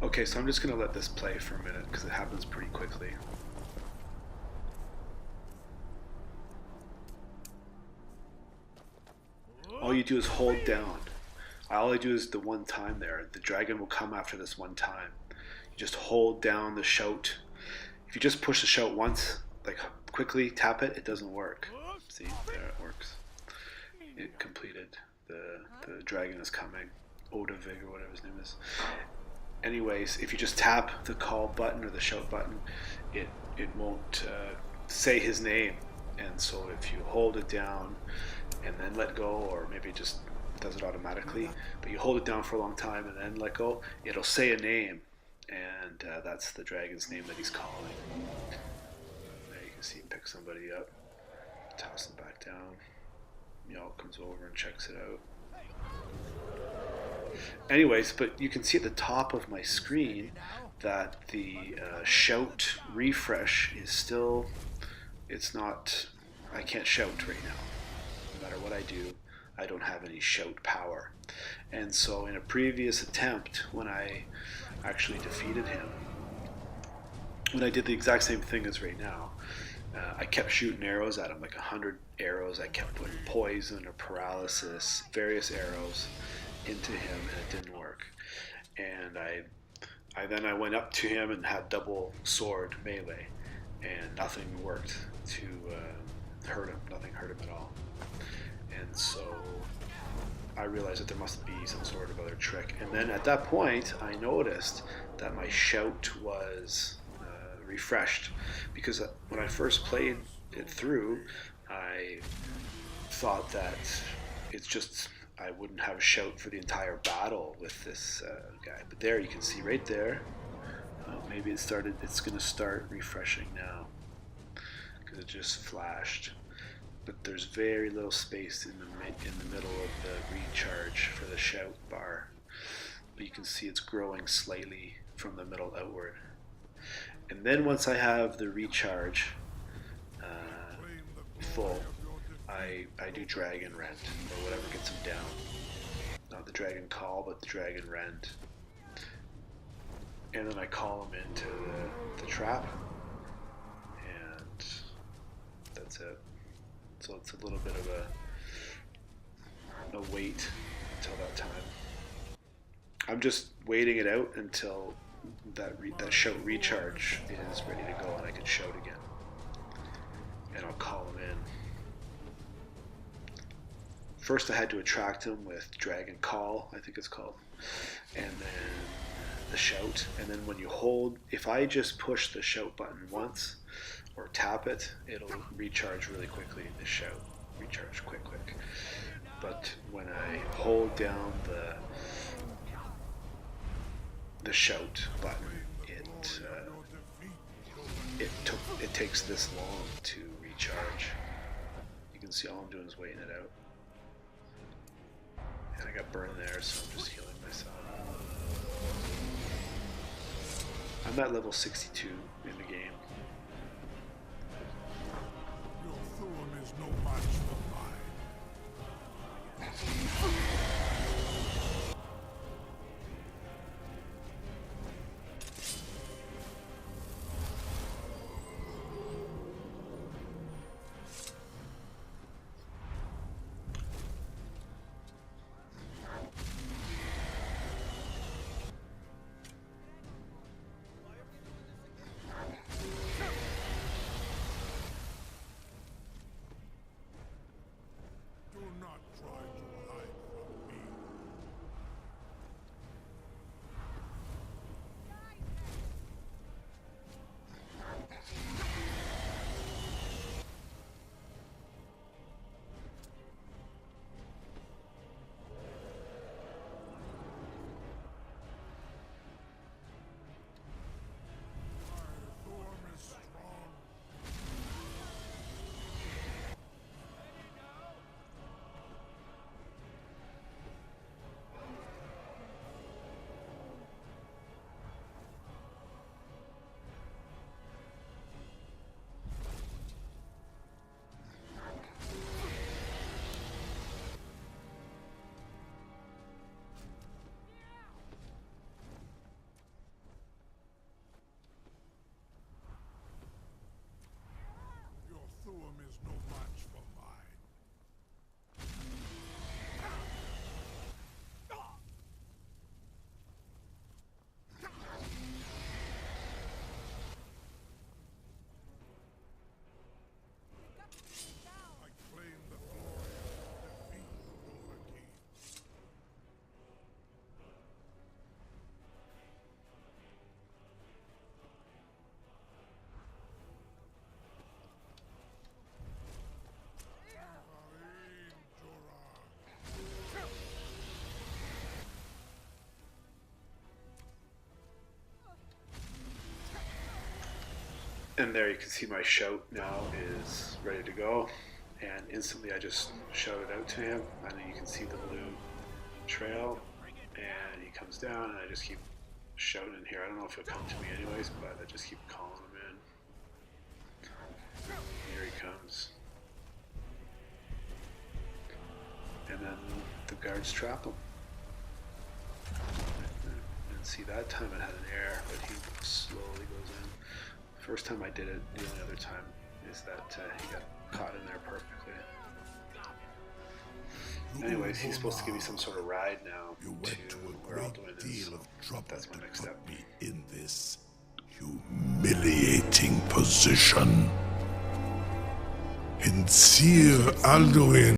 Okay, so I'm just gonna let this play for a minute because it happens pretty quickly. All you do is hold down. All I do is the one time there. The dragon will come after this one time. You just hold down the shout. If you just push the shout once, like quickly tap it, it doesn't work. See, there it works. It completed. The dragon is coming. Odahviing or whatever his name is. Anyways, if you just tap the call button or the shout button, it won't say his name. And so if you hold it down and then let go, or maybe it just does it automatically, but you hold it down for a long time and then let go, it'll say a name, and that's the dragon's name that he's calling. There you can see him pick somebody up, toss them back down. Y'all comes over and checks it out. Anyways, but you can see at the top of my screen that the shout refresh is still, it's not, I can't shout right now. No matter what I do, I don't have any shout power. And so in a previous attempt, when I actually defeated him, when I did the exact same thing as right now, I kept shooting arrows at him, like 100 arrows. I kept putting poison or paralysis, various arrows into him, and it didn't work. And I went up to him and had double sword melee, and nothing worked to hurt him. Nothing hurt him at all. And so I realized that there must be some sort of other trick. And then at that point, I noticed that my shout was refreshed, because when I first played it through, I thought that it's just, I wouldn't have a shout for the entire battle with this guy. But there you can see right there, maybe it's going to start refreshing now because it just flashed. But there's very little space in the middle of the recharge for the shout bar. But you can see it's growing slightly from the middle outward. And then once I have the recharge full, I do dragon rend, or whatever gets him down. Not the dragon call, but the dragon rend. And then I call him into the trap, and that's it. So it's a little bit of a wait until that time. I'm just waiting it out until that shout recharge is ready to go and I can shout again. And I'll call him in. First I had to attract him with Dragon Call, I think it's called, and then the shout. And then when you hold, if I just push the shout button once or tap it, it'll recharge really quickly. The shout recharge quick. But when I hold down the shout button, it takes this long to recharge. You can see all I'm doing is waiting it out. And I got burned there, so I'm just healing myself. I'm at level 62 in the game. Your throne is no match for mine. Do not try to hide from me. And there you can see my shout now is ready to go. And instantly I just shouted out to him, and then you can see the blue trail, and he comes down, and I just keep shouting in here. I don't know if he'll come to me anyways, but I just keep calling him in. Here he comes. And then the guards trap him. And see, that time it had an error, but he slowly goes in. First time I did it, the only other time is that he got caught in there perfectly. Anyways, he's supposed to give me some sort of ride now to where Alduin is. That's my next step. In this humiliating position. In Seer Alduin